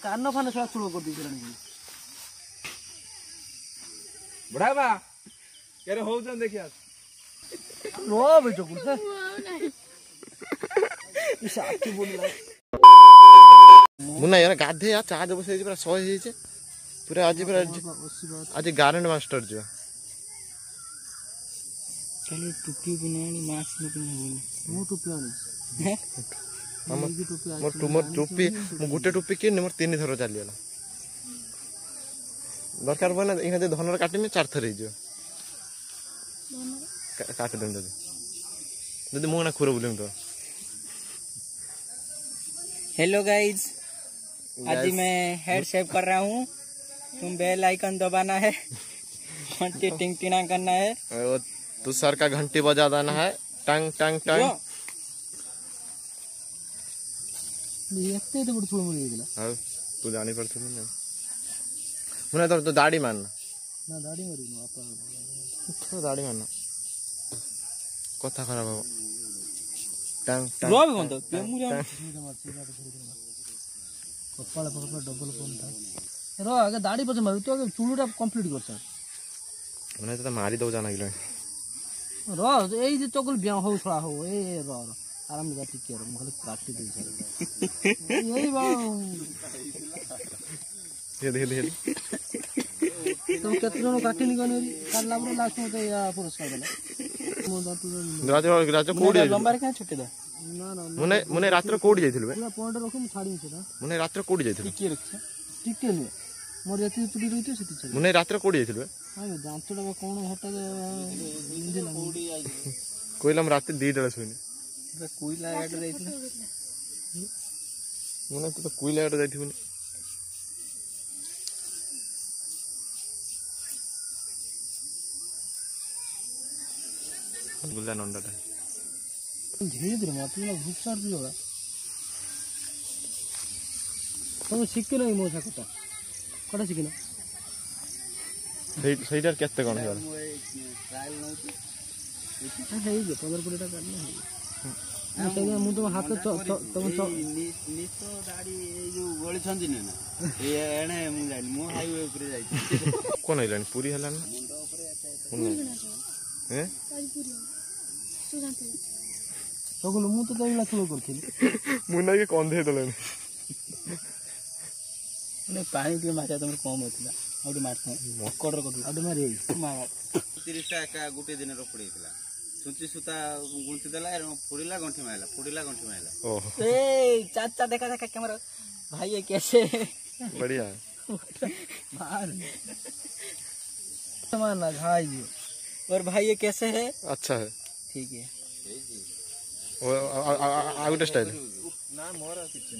कान फान सब चूड़ कर बुढ़ावा केरे हो जन देखिया रो भाई चकुल से इसाकी बोलला मुन्ना यार गाधे या चा देबो से पूरा 100 हे छे पूरा आज गारंट मास्टर जो खाली टुपी बिनानी मास्क न पिनहबो मो टुपी आनी हैं मोर टुपी मो गुटे टुपी के मोर 3 थरो चली गला दरकार बना इहा जे धनर काटी में 4 थर हे जो काट देम जदी मो ना खुरो बोलम तो। हेलो गाइज, आज मैं हेड शेव कर रहा हूँ। तुम बेल आइकन दबाना है, घंटी टिंग टिना करना है और तू सर का घंटी बजा देना है टंग टंग टंग। एकते तो बड़ छोड़ मुड़ी दिला हां तू जानी पड़ती नहीं मुने तो दाढ़ी मारना ना दाढ़ी मारी ना आपा तो दाढ़ी मारना कथा खराब हो टंग टंग रोब कोन तो पेमुरा कपाल पकड़ डबल कोन था रो आगे दाढ़ी पछ मारू तो आगे चुलुटा कंप्लीट कर सा मुने तो मारी दो जाना गिलो रो ए जे चकल बिया हो छला हो ए रो आराम से ठीक कर खाली काटी दे सर यही बा ये दे तुम कितने जन काटी नहीं गने काट लाबरे लास्ट में तो या पुरस्कार देला मो दातु राज कोडी लंबा रे का छुट्टी दा ना ना मुने रात रे कोडी जाइथिलबे पूरा पॉइंट रखो मैं छाड़ी से ना मुने रात रे कोडी जाइथिल की रखछ ठीक के नहीं मोर जति चुड़ी रहितो सेति चल मुने रात रे कोडी जाइथिलबे हां जांचडा कोन हटा इंदे ना कोडी आई कोइलम रात 2 डले सोइनी कोइला ऐड जाइथिल मुने तो कोइला ऐड जाइथिबे गुल्ला नंडाटा धीरे धीरे मत ना भूख सार दियोगा तुम शिखिन मो साकटा कटा शिखिन সেইটার কেতে কোন হল ट्रायल नउती हेई जे 15-20 টাকা না না তাই মু তো হাতে তুমি নিতো দাড়ি এই যে গଳି ছন্দি না এই এনে মু যাই মু হাইওয়ে উপরে যাই কোন হইলানি পুরি হলা না মুন্ড উপরে हैं आज पूरी सुजानते তখন মু তো তাইলা চুলো করছিলি मुन्ना के कंधे दलेन ने पानी के माछा तमर कम होतला आउडी मारता मकड़ को आडे मारी मार 30 टा का गुटे दिन रो पड़ीतला सुची सुता गुंती देला फुड़ीला गंठी माइला ओह ए चाचा देखा देखा कैमरा भाई ये कैसे बढ़िया मार मारना भाई और भाई ये कैसे है अच्छा है ठीक है वो आउट स्टाइल ना मोरा किछ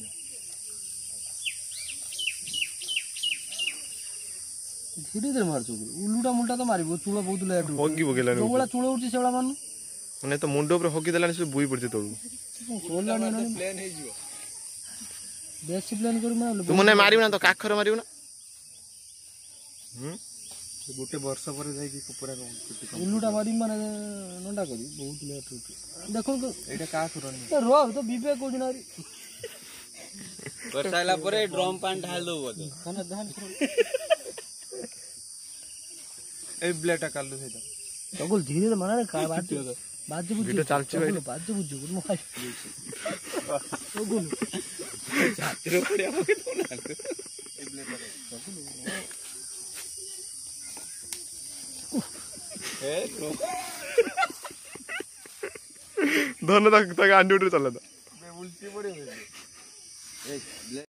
धीरे धीरे मार चुकी उलूटा मुलटा तो मारिबो चूड़ा बहुत लेट होगी बगेलानी जोगला चूड़ा उठी सेवला मानु माने तो मुंडो ऊपर होगी देलानी से बुई पड़ती तोळू कोला ने प्लान हे जिवो बेस्ट प्लान करू मार तू मने मारिबो ना तो काखर मारिबो ना गोटे वर्ष पर जाई कि पूरा उलूटा मारी माने नंडा करी बहुत लेट उठी देखो एटा का सुरनी तो रो तो विवेक कोडी नारी बरसाइला परे ड्रम पान ढाल दो बोते खाना धान ए ब्लेटा कालु सेटा तगल धीरे माने का बात बाजे बुझ वीडियो चलछि भाई बाजे बुझ गुड मो खाई तगल छात्र पड़े हमके तो ना ए ब्लेटा ए धन तक आंडी उठे चला था उल्टी पड़े